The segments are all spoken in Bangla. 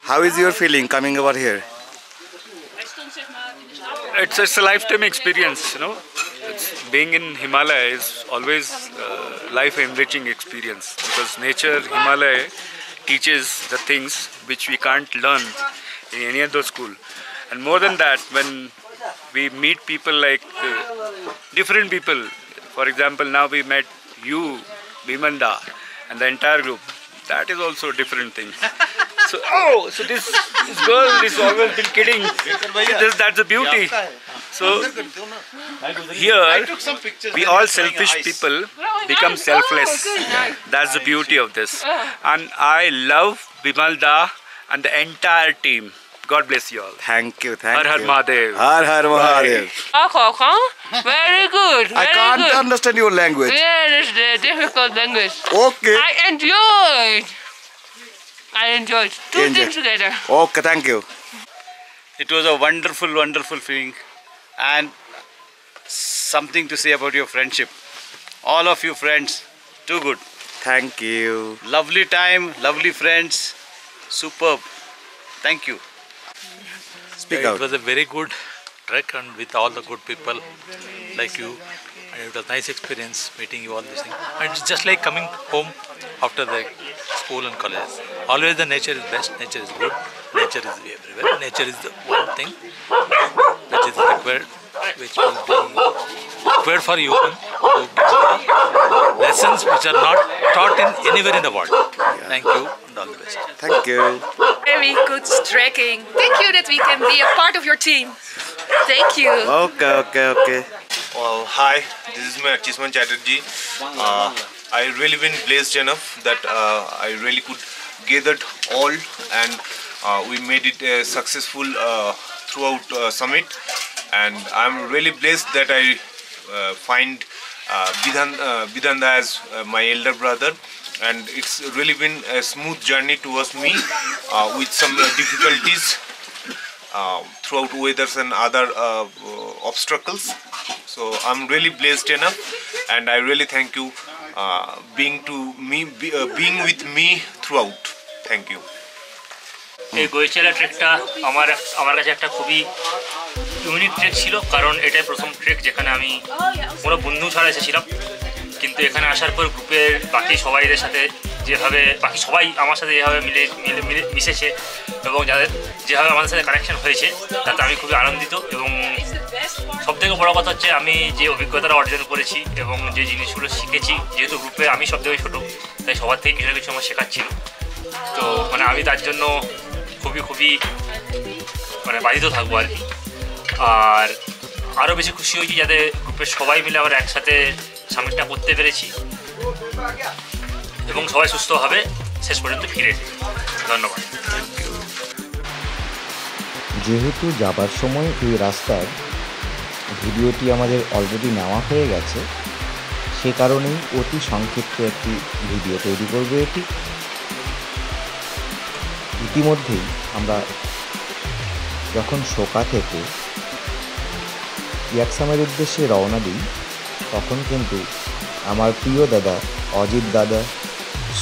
How is your feeling coming over here? It's a lifetime experience, you know. Being in Himalaya is always life enriching experience because nature, Himalaya teaches the things which we can't learn in any other school. And more than that, when we meet people like different people, for example, now we met you, Bhimanda, and the entire group. That is also a different thing. So this girl is always been kidding. That's the beauty. So here we all selfish people become selfless. That's the beauty of this. And I love Bimalda and the entire team. God bless you all. Thank you. Har Har Mahadev. Har Har Mahadev. Very good. I can't understand your language. Yeah, it's a difficult language. Okay. I enjoyed. Two things together. Okay, thank you. It was a wonderful, wonderful feeling and something to say about your friendship. All of you friends, too good. Thank you. Lovely time, lovely friends, superb. Thank you. Speak out. It was a very good trek and with all the good people like you. And it was a nice experience meeting you all this thing. And it's just like coming home after the school and college. Always the nature is best, nature is good, nature is everywhere. Nature is the one thing which is required, which will be required for you to give the lessons which are not taught in anywhere in the world. Thank you and all the best. Thank you. Very good trekking. Thank you that we can be a part of your team. Thank you. Okay. Well, hi, this is my Chisman Chatterjee. I really been blessed enough that I really could gathered all and we made it a successful throughout summit, and I'm really blessed that I find Bidhanda as my elder brother, and it's really been a smooth journey towards me with some difficulties throughout weathers and other obstacles. So I'm really blessed enough, and I really thank you being with me throughout. Thank you. এই গৈচালা ট্রেকটা আমার কাছে একটা খুবই ইউনিক ট্রেক ছিল, কারণ এটাই প্রথম ট্রেক যেখানে আমি কোনো বন্ধু ছাড়া এসেছিলাম। কিন্তু এখানে আসার পর গ্রুপের বাকি সবাইদের সাথে বাকি সবাই আমার সাথে যেভাবে মিশেছে এবং যেভাবে আমাদের সাথে কানেকশন হয়েছে তাতে আমি খুবই আনন্দিত। এবং সবথেকে বড় কথা হচ্ছে আমি যে অভিজ্ঞতাটা অর্জন করেছি এবং যে জিনিসগুলো শিখেছি, যেহেতু গ্রুপে আমি সব থেকে ছোটো, তাই সবার থেকে কিছু না কিছু আমার শেখাচ্ছিল। তো আমি তার জন্য খুবই বাধিত থাকবো আর কি। আর আরও বেশি খুশি হয়েছি যাতে গ্রুপের সবাই মিলে আমরা একসাথে সামিটটা করতে পেরেছি এবং সবাই সুস্থভাবে শেষ পর্যন্ত ফিরেছি। ধন্যবাদ। যেহেতু যাবার সময় এই রাস্তার ভিডিওটি আমাদের অলরেডি নেওয়া হয়ে গেছে, সে কারণেই অতি সংক্ষিপ্ত একটি ভিডিও তৈরি করব। এটি ইতিমধ্যেই আমরা যখন সোকা থেকে ইয়াকসামের উদ্দেশ্যে রওনা দিই, তখন কিন্তু আমার প্রিয় দাদা অজিত দাদা,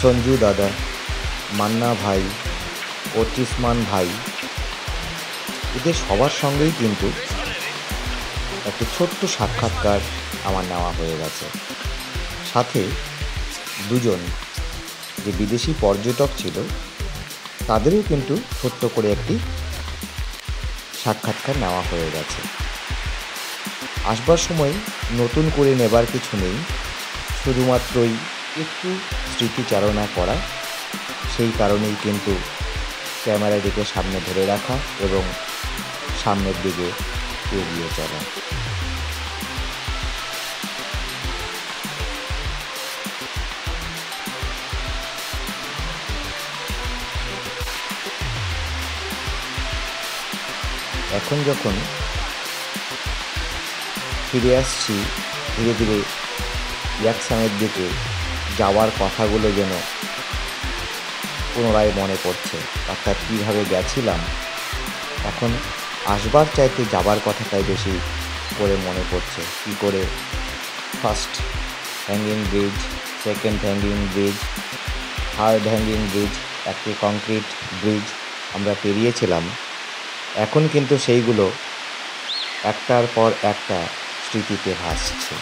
সঞ্জু দাদা, মান্না ভাই, অর্চিসমান ভাই, এদের সবার সঙ্গেই কিন্তু একটি ছোট্ট সাক্ষাৎকার আমার নেওয়া হয়ে গেছে। সাথে দুজন যে বিদেশি পর্যটক ছিল তাদেরও কিন্তু ছোট্ট করে একটি সাক্ষাৎকার নেওয়া হয়ে গেছে। আসবার সময় নতুন করে নেবার কিছু নেই, শুধুমাত্রই একটু স্মৃতিচারণা করা। সেই কারণেই কিন্তু ক্যামেরাটিকে সামনে ধরে রাখা এবং সামনের দিকে এগিয়ে চলা। এখন যখন ফিরে আসছি ধীরে ধীরে ইয়াকসামের দিকে, যাওয়ার কথাগুলো যেন পুনরায় মনে পড়ছে। অর্থাৎ কীভাবে গেছিলাম, এখন আসবার চাইতে যাবার কথাটাই বেশি করে মনে পড়ছে। কী করে first hanging bridge, second hanging bridge, third hanging bridge, একটি কংক্রিট ব্রিজ, আমরা পেরিয়েছিলাম, এখন কিন্তু সেইগুলো একটার পর একটা স্মৃতিতে ভাসছে।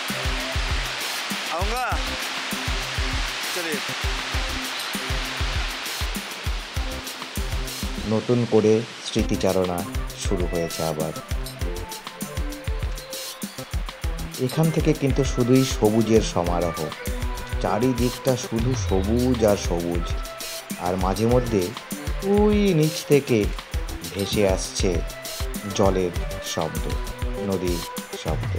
নতুন করে স্মৃতিচারণা শুরু হয়েছে আবার। এখান থেকে কিন্তু শুধুই সবুজের সমারোহ, চারিদিকটা শুধু সবুজ আর সবুজ, আর মাঝে মধ্যে ওই নিচ থেকে ভেসে আসছে জলের শব্দ, নদীর শব্দ।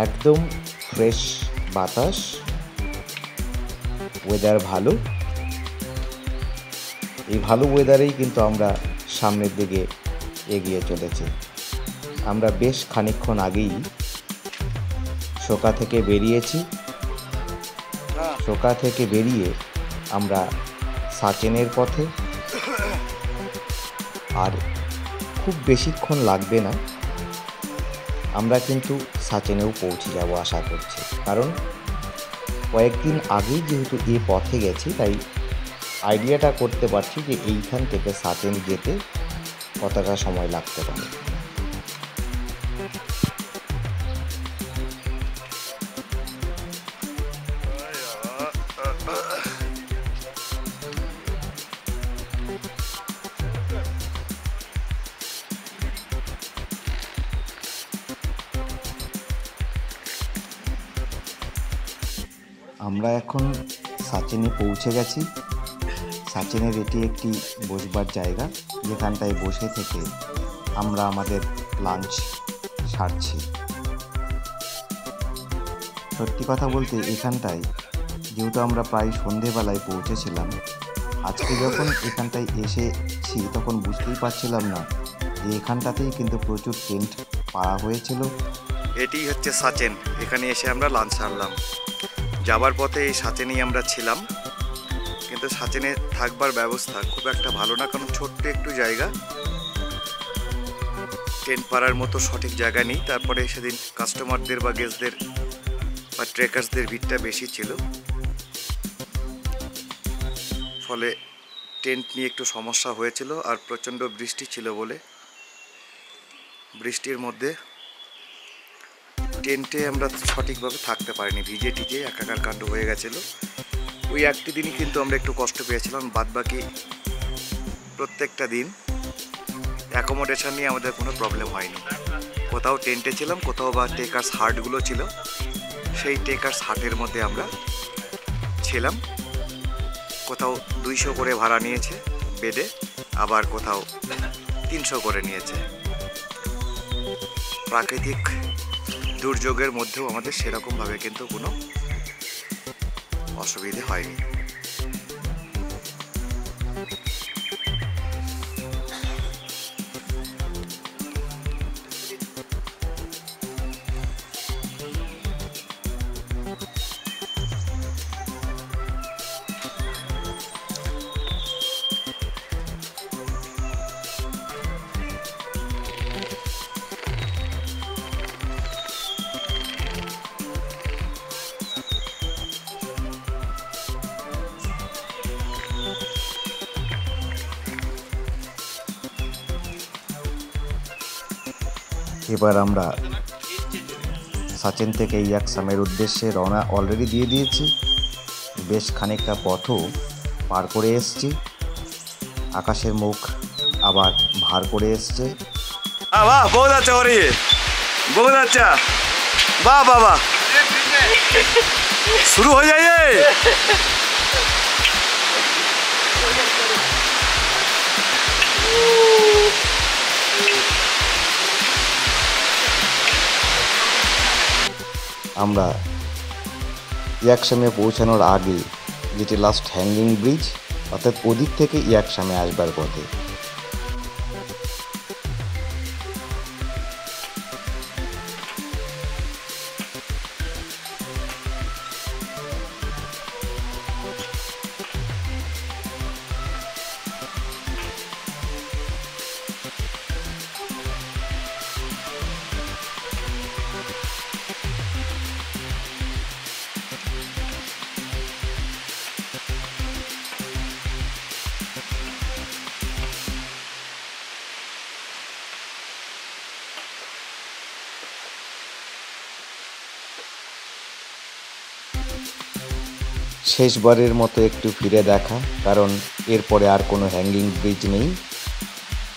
একদম ফ্রেশ বাতাস, ওয়েদার ভালো। এই ভালো ওয়েদারেই কিন্তু আমরা সামনের দিকে এগিয়ে চলেছি। আমরা বেশ খানিকক্ষণ আগেই শোকা থেকে বেরিয়েছি। শোকা থেকে বেরিয়ে আমরা সাচেনের পথে, আর খুব বেশিক্ষণ লাগবে না, আমরা কিন্তু সাচেনেও পৌঁছে যাব আশা করছি। কারণ কয়েকদিন আগেই যেহেতু এই পথে গেছি, তাই আইডিয়াটা করতে পারছি যে এইখান থেকে সাচেন যেতে কতটা সময় লাগতে পারে। আমরা এখন সাচেনে পৌঁছে গেছি। সাচেনের এটি একটি বসবার জায়গা, যেখানটায় বসে থেকে আমরা আমাদের লাঞ্চ সারছি। সত্যি কথা বলতে এখানটায় যেহেতু আমরা প্রায় সন্ধেবেলায় পৌঁছেছিলাম, আজকে যখন এখানটায় এসেছি তখন বুঝতেই পারছিলাম না যে এখানটাতেই কিন্তু প্রচুর টেন্ট পাড়া হয়েছিল। এটি হচ্ছে সাচেন, এখানে এসে আমরা লাঞ্চ সারলাম। যাবার পথে এই সাচেনেই আমরা ছিলাম, কিন্তু সাচেনে থাকবার ব্যবস্থা খুব একটা ভালো না, কারণ ছোট্ট একটু জায়গা, টেন্ট পাড়ার মতো সঠিক জায়গা নেই। তারপরে সেদিন কাস্টমারদের বা গেস্টদের বা ট্রেকার্সদের ভিড়টা বেশি ছিল, ফলে টেন্ট নিয়ে একটু সমস্যা হয়েছিল। আর প্রচণ্ড বৃষ্টি ছিল বলে বৃষ্টির মধ্যে টেন্টে আমরা সঠিকভাবে থাকতে পারিনি, ভিজে টিজে একাকার কাণ্ড হয়ে গেছিলো। ওই একটি দিনই কিন্তু আমরা একটু কষ্ট পেয়েছিলাম, বাদবাকি প্রত্যেকটা দিন অ্যাকোমোডেশন নিয়ে আমাদের কোনো প্রবলেম হয়নি। কোথাও টেন্টে ছিলাম, কোথাও বা টেকার্স হাটগুলো ছিল, সেই টেকার্স হাটের মধ্যে আমরা ছিলাম। কোথাও 200 করে ভাড়া নিয়েছে বেডে, আবার কোথাও 300 করে নিয়েছে। প্রাকৃতিক দুর্যোগের মধ্যেও আমাদের সেরকমভাবে কিন্তু কোনো অসুবিধে হয়নি। এবার আমরা সাচেন থেকে ইয়াকসামের উদ্দেশ্যে রওনা অলরেডি দিয়ে দিয়েছি। বেশ খানিকটা পথও পার করে এসছি, আকাশের মুখ আবার ভার করে এসছে। वाह बहुत अच्छा हो रही है, बहुत अच्छा, वाह वाह वाह, शुरू हो जाइए। আমরা ইয়াকসামে পৌঁছানোর আগে যেটি লাস্ট হ্যাঙ্গিং ব্রিজ, অর্থাৎ ওদিক থেকে ইয়াকসামে আসবার পথে। শেষবারের মতো একটু ফিরে দেখা, কারণ এরপরে আর কোনো হ্যাঙ্গিং ব্রিজ নেই।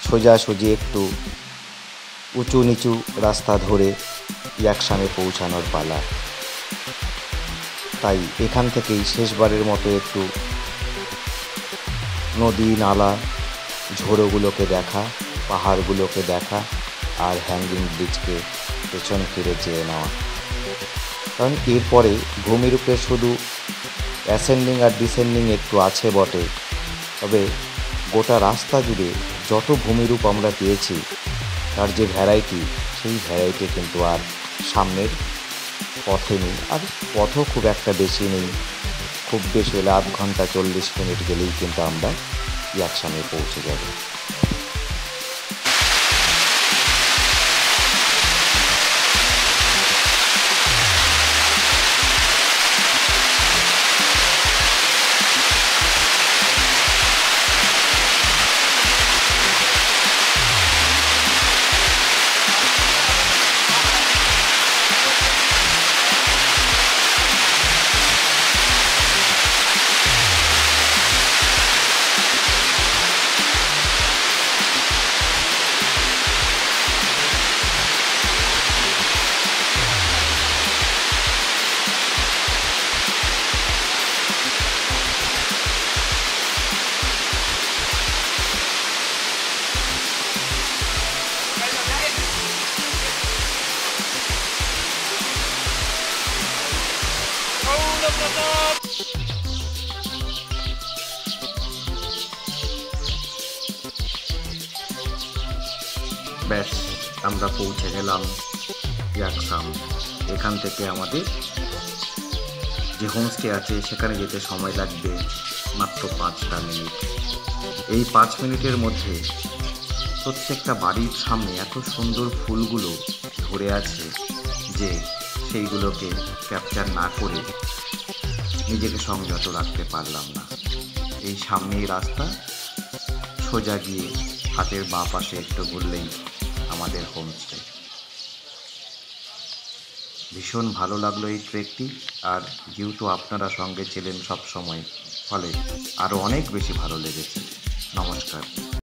সোজাসুজি একটু উঁচু নিচু রাস্তা ধরে ইয়াকসামে পৌঁছানোর পালা। তাই এখান থেকেই শেষবারের মতো একটু নদী নালা ঝোড়োগুলোকে দেখা, পাহাড়গুলোকে দেখা, আর হ্যাঙ্গিং ব্রিজকে পেছন ফিরে চেয়ে নেওয়া। কারণ এরপরে ভূমিরূপে শুধু অ্যাসেন্ডিং আর ডিসেন্ডিং একটু আছে বটে, তবে গোটা রাস্তা জুড়ে যত ভূমিরূপ আমরা পেয়েছি তার যে ভ্যারাইটি, সেই ভ্যারাইটি কিন্তু আর সামনের পথে নেই। আর পথও খুব একটা বেশি নেই, খুব বেশি হলে 8 ঘন্টা 40 মিনিট গেলেই কিন্তু আমরা ইয়াকসামে পৌঁছে যাব। ব্যাস, আমরা পৌঁছে গেলাম ইয়াকসাম। এখান থেকে আমাদের যে হোমস্টে আছে সেখানে যেতে সময় লাগবে মাত্র 5টা মিনিট। এই 5 মিনিটের মধ্যে প্রত্যেকটা বাড়ির সামনে এত সুন্দর ফুলগুলো ধরে আছে যে সেইগুলোকে ক্যাপচার না করে নিজেকে সংযত রাখতে পারলাম না। এই সামনেই রাস্তা, সোজা গিয়ে হাতের বাঁ পাশে একটু ঘুরলেই আমাদের হোমস্টে। ভীষণ ভালো লাগলো এই ট্রেকটি, আর যেহেতু আপনারা সঙ্গে ছিলেন সব সময়, ফলে আরও অনেক বেশি ভালো লেগেছে। নমস্কার।